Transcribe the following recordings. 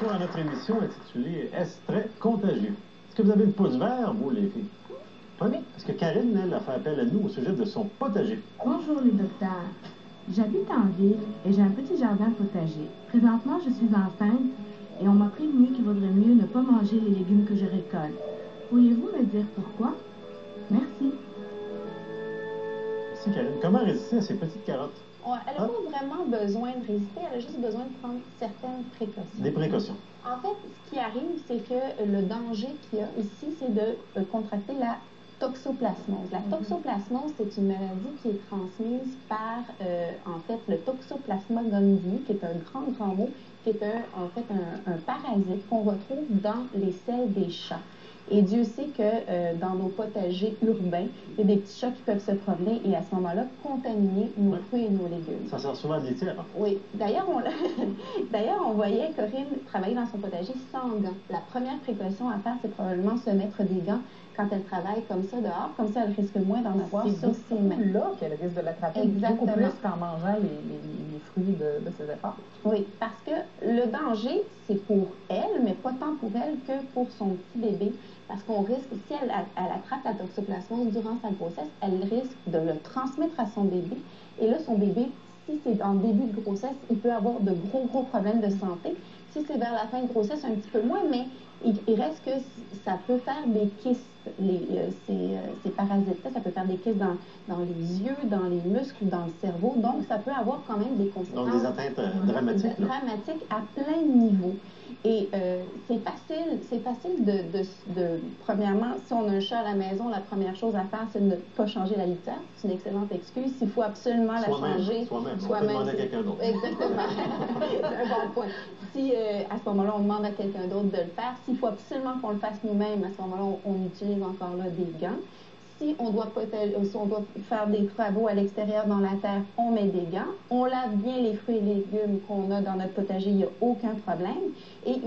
retour à notre émission intitulée « Est-ce très contagieux ». Est-ce que vous avez le pouce vert, vous, les filles? Oui, parce que Karine, elle, a fait appel à nous au sujet de son potager. Bonjour, les docteurs. J'habite en ville et j'ai un petit jardin potager. Présentement, je suis enceinte et on m'a prévenu qu'il vaudrait mieux ne pas manger les légumes que je récolte. Pourriez-vous me dire pourquoi? Merci. Merci, Karine. Comment résister à ces petites carottes? Elle n'a pas vraiment besoin de résister, elle a juste besoin de prendre certaines précautions. Des précautions. En fait, ce qui arrive, c'est que le danger qu'il y a ici, c'est de contracter la toxoplasmose. La toxoplasmose, c'est une maladie qui est transmise par, en fait, le Toxoplasma gondii, qui est un grand mot, qui est un parasite qu'on retrouve dans les selles des chats. Et Dieu sait que dans nos potagers urbains, il y a des petits chats qui peuvent se promener et à ce moment-là, contaminer nos fruits et nos légumes. Ça sert souvent à des tirs. Oui. D'ailleurs, on voyait Corinne travailler dans son potager sans gants. La première précaution à faire, c'est probablement se mettre des gants quand elle travaille comme ça dehors. Comme ça, elle risque moins d'en avoir sur ses mains. C'est là qu'elle risque de l'attraper beaucoup plus qu'en mangeant les fruits de ses efforts. Oui, parce que le danger, c'est pour elle, mais pas tant pour elle que pour son petit bébé. Parce qu'on risque, si elle attrape la toxoplasmose durant sa grossesse, elle risque de le transmettre à son bébé. Et là, son bébé, si c'est en début de grossesse, il peut avoir de gros problèmes de santé. Si c'est vers la fin de grossesse, un petit peu moins, mais il reste que ça peut faire des kystes, ces parasites-là, ça peut faire des kystes dans les yeux, dans les muscles, dans le cerveau. Donc, ça peut avoir quand même des conséquences. Donc, des atteintes dramatiques. Dramatiques à plein niveau. Et c'est facile de, premièrement, si on a un chat à la maison, la première chose à faire, c'est de ne pas changer la litière. C'est une excellente excuse. S'il faut absolument la changer, soi-même. On peut demander à quelqu'un d'autre. Exactement. C'est un bon point. Si à ce moment-là, on demande à quelqu'un d'autre de le faire, s'il faut absolument qu'on le fasse nous-mêmes, à ce moment-là, on utilise encore là des gants. Si on doit faire des travaux à l'extérieur dans la terre, on met des gants. On lave bien les fruits et légumes qu'on a dans notre potager, il n'y a aucun problème. Et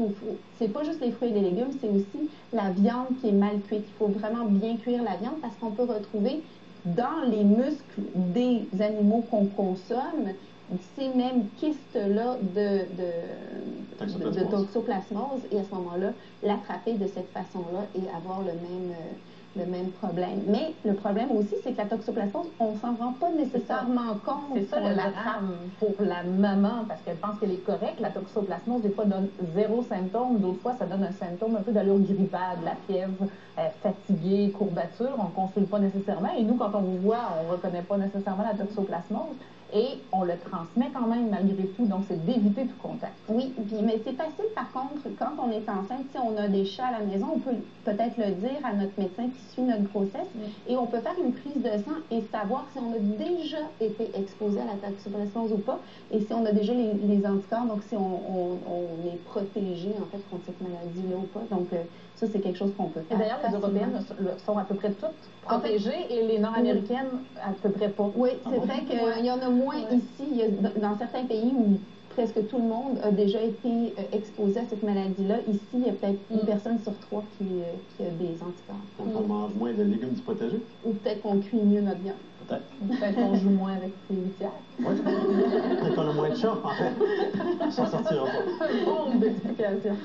c'est pas juste les fruits et les légumes, c'est aussi la viande qui est mal cuite. Il faut vraiment bien cuire la viande parce qu'on peut retrouver dans les muscles des animaux qu'on consomme ces mêmes kystes-là de toxoplasmose et à ce moment-là, l'attraper de cette façon-là et avoir le même problème. Mais le problème aussi, c'est que la toxoplasmose, on ne s'en rend pas nécessairement compte. C'est ça le drame pour la maman, parce qu'elle pense qu'elle est correcte. La toxoplasmose, des fois, donne 0 symptôme. D'autres fois, ça donne un symptôme un peu d'allure grippale, la fièvre, fatiguée, courbature. On ne consulte pas nécessairement. Et nous, quand on vous voit, on ne reconnaît pas nécessairement la toxoplasmose. Et on le transmet quand même malgré tout, donc c'est d'éviter tout contact. Oui, mais c'est facile par contre, quand on est enceinte, si on a des chats à la maison, on peut peut-être le dire à notre médecin qui suit notre grossesse et on peut faire une prise de sang et savoir si on a déjà été exposé à la toxoplasmose ou pas et si on a déjà les anticorps, donc si on est protégé en fait contre cette maladie-là ou pas. Donc ça, c'est quelque chose qu'on peut faire. Et d'ailleurs, les Européennes sont à peu près toutes protégées et les Nord-Américaines à peu près pas. Oui, c'est vrai qu'il y en a moins ici. Il y a, dans certains pays où presque tout le monde a déjà été exposé à cette maladie-là. Ici, il y a peut-être une personne sur 3 qui a des anticorps. Donc, on mange moins de légumes du potager? Ou peut-être qu'on cuit mieux notre viande. Peut-être. Peut-être qu'on joue moins avec les litières. Oui, peut-être qu'on a moins de chats, en fait. Ça ne sortira pas. Bombe d'explication.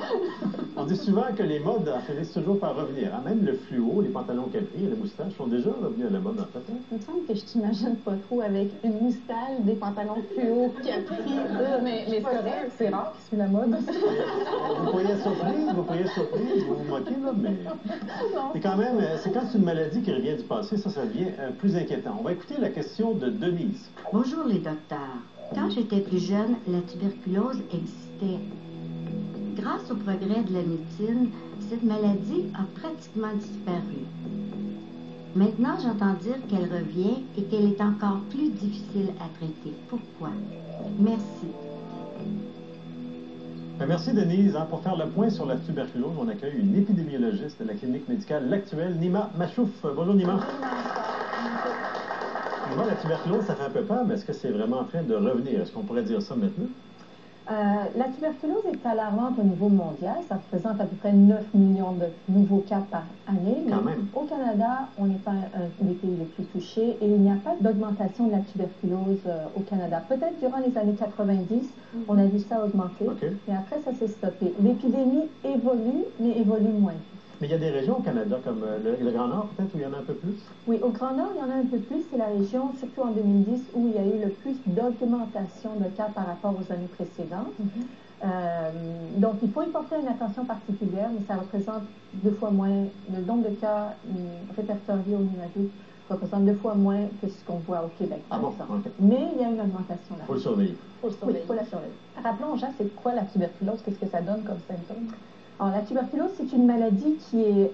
On dit souvent que les modes finissent toujours par revenir. Ah, même le fluo, les pantalons capris et les moustaches sont déjà revenus à la mode, en fait. Il me semble que je t'imagine pas trop avec une moustache, des pantalons fluo, capris. Mais c'est correct, c'est rare qu'il suit la mode. Vous pourriez être surprise, vous vous moquez, là, mais... Et quand même, c'est quand c'est une maladie qui revient du passé, ça devient plus inquiétant. On va écouter la question de Denise. Bonjour les docteurs. Quand j'étais plus jeune, la tuberculose existait. Grâce au progrès de la médecine, cette maladie a pratiquement disparu. Maintenant, j'entends dire qu'elle revient et qu'elle est encore plus difficile à traiter. Pourquoi? Merci. Merci Denise. Pour faire le point sur la tuberculose, on accueille une épidémiologiste de la clinique médicale L'Actuelle, Nima Machouf. Bonjour Nima. Nima, la tuberculose, ça fait un peu peur, mais est-ce que c'est vraiment en train de revenir? Est-ce qu'on pourrait dire ça maintenant? La tuberculose est alarmante au niveau mondial. Ça représente à peu près 9 millions de nouveaux cas par année. Mais Quand même. au Canada, on est un des pays les plus touchés et il n'y a pas d'augmentation de la tuberculose au Canada. Peut-être durant les années 90, on a vu ça augmenter, OK. mais après, ça s'est stoppé. L'épidémie évolue, mais évolue moins vite. Mais il y a des régions au Canada, comme le Grand Nord, peut-être, où il y en a un peu plus? Oui, au Grand Nord, il y en a un peu plus. C'est la région, surtout en 2010, où il y a eu le plus d'augmentation de cas par rapport aux années précédentes. Donc, il faut y porter une attention particulière, mais ça représente 2 fois moins, le nombre de cas répertoriés au Nunavut représente 2 fois moins que ce qu'on voit au Québec, par exemple. Okay. Mais il y a une augmentation là. Il faut le surveiller. Oui, il faut la surveiller. Rappelons aux gens, c'est quoi la tuberculose? Qu'est-ce que ça donne comme symptôme? Alors, la tuberculose, c'est une maladie qui est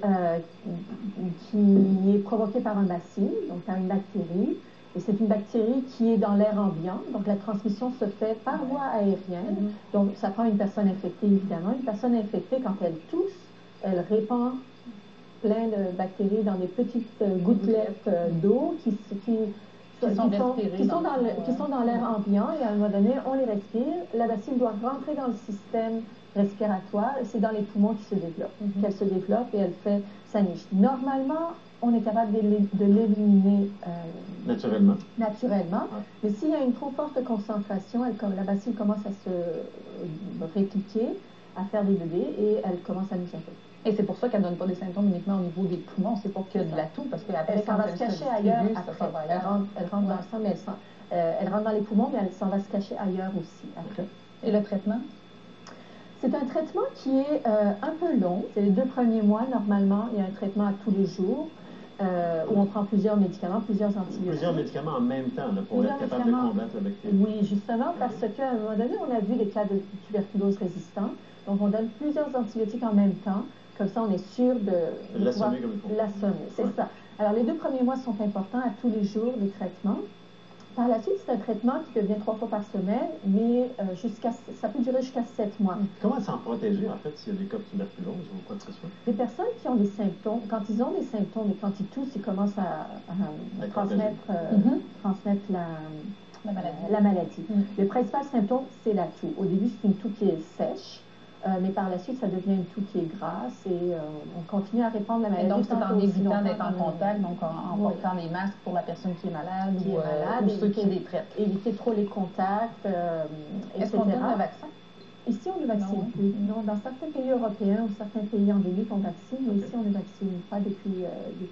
provoquée par un bacille, donc par une bactérie. Et c'est une bactérie qui est dans l'air ambiant. Donc, la transmission se fait par voie aérienne. Donc, ça prend une personne infectée, évidemment. Une personne infectée, quand elle tousse, elle répand plein de bactéries dans des petites gouttelettes d'eau qui sont dans l'air ambiant. Et à un moment donné, on les respire. La bacille doit rentrer dans le système respiratoire, et c'est dans les poumons qu'elle se développe et elle fait sa niche. Normalement, on est capable de l'éliminer naturellement. Mais s'il y a une trop forte concentration, la bacille commence à se répliquer, à faire des bébés, et elle commence à nous infecter. Et c'est pour ça qu'elle ne donne pas des symptômes uniquement au niveau des poumons, c'est pour qu'il y ait de l'atout, parce qu'après, elle s'en va se cacher ailleurs. Elle rentre dans le sang, mais elle rentre dans les poumons, mais elle s'en va se cacher ailleurs aussi après. Et le traitement? C'est un traitement qui est un peu long. C'est les 2 premiers mois, normalement. Il y a un traitement à tous les jours où on prend plusieurs médicaments, plusieurs antibiotiques. Plusieurs médicaments en même temps là, pour être capable de combattre la bactérie. Oui, justement, parce qu'à un moment donné, on a vu des cas de tuberculose résistante. Donc, on donne plusieurs antibiotiques en même temps. Comme ça, on est sûr de l'assommer comme il faut. L'assommer, c'est ça. Alors, les 2 premiers mois sont importants à tous les jours, les traitements. Par la suite, c'est un traitement qui devient 3 fois par semaine, mais ça peut durer jusqu'à 7 mois. Comment s'en protéger, en fait, s'il y a des cas de tuberculose ou quoi que ce soit? Les personnes qui ont des symptômes, quand ils ont des symptômes et quand ils toussent, ils commencent à transmettre la maladie. Le principal symptôme, c'est la toux. Au début, c'est une toux qui est sèche. Mais par la suite, ça devient une toux qui est grasse et on continue à répandre la maladie. Et donc, c'est en évitant d'être en contact, donc en portant des masques pour la personne qui est malade ou ceux qui les traitent. Éviter trop les contacts, Est-ce qu'on donne le vaccin? Ici, on le vaccine. Non, dans certains pays européens ou certains pays endémiques, on vaccine, mais ici, on ne vaccine pas depuis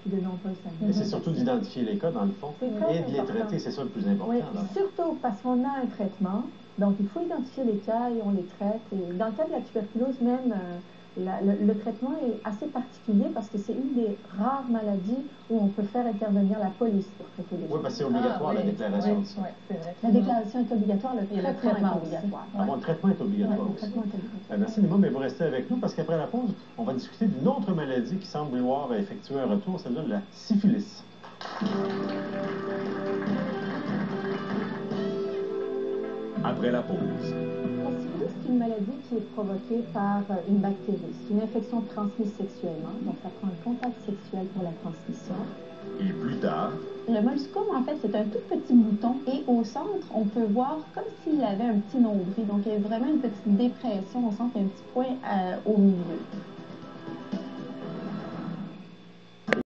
de nombreuses années. Mais c'est surtout d'identifier les cas, dans le fond, et de les traiter, c'est ça le plus important. Oui, surtout parce qu'on a un traitement. Donc, il faut identifier les cas et on les traite. Et dans le cas de la tuberculose, même, le traitement est assez particulier parce que c'est une des rares maladies où on peut faire intervenir la police pour traiter les gens. Oui, parce que c'est obligatoire, la déclaration. Oui, c'est vrai. La déclaration est obligatoire, le traitement est obligatoire. Ah bon, le traitement est obligatoire aussi. Merci Nima, mais vous restez avec nous parce qu'après la pause, on va discuter d'une autre maladie qui semble vouloir effectuer un retour, celle-là de la syphilis. Après la pause. La syphilis, c'est une maladie qui est provoquée par une bactérie. C'est une infection transmise sexuellement, donc ça prend un contact sexuel pour la transmission. Et plus tard... Le molluscum, en fait, c'est un tout petit bouton et au centre, on peut voir comme s'il avait un petit nombril. Donc, il y a vraiment une petite dépression au centre et un petit point au milieu.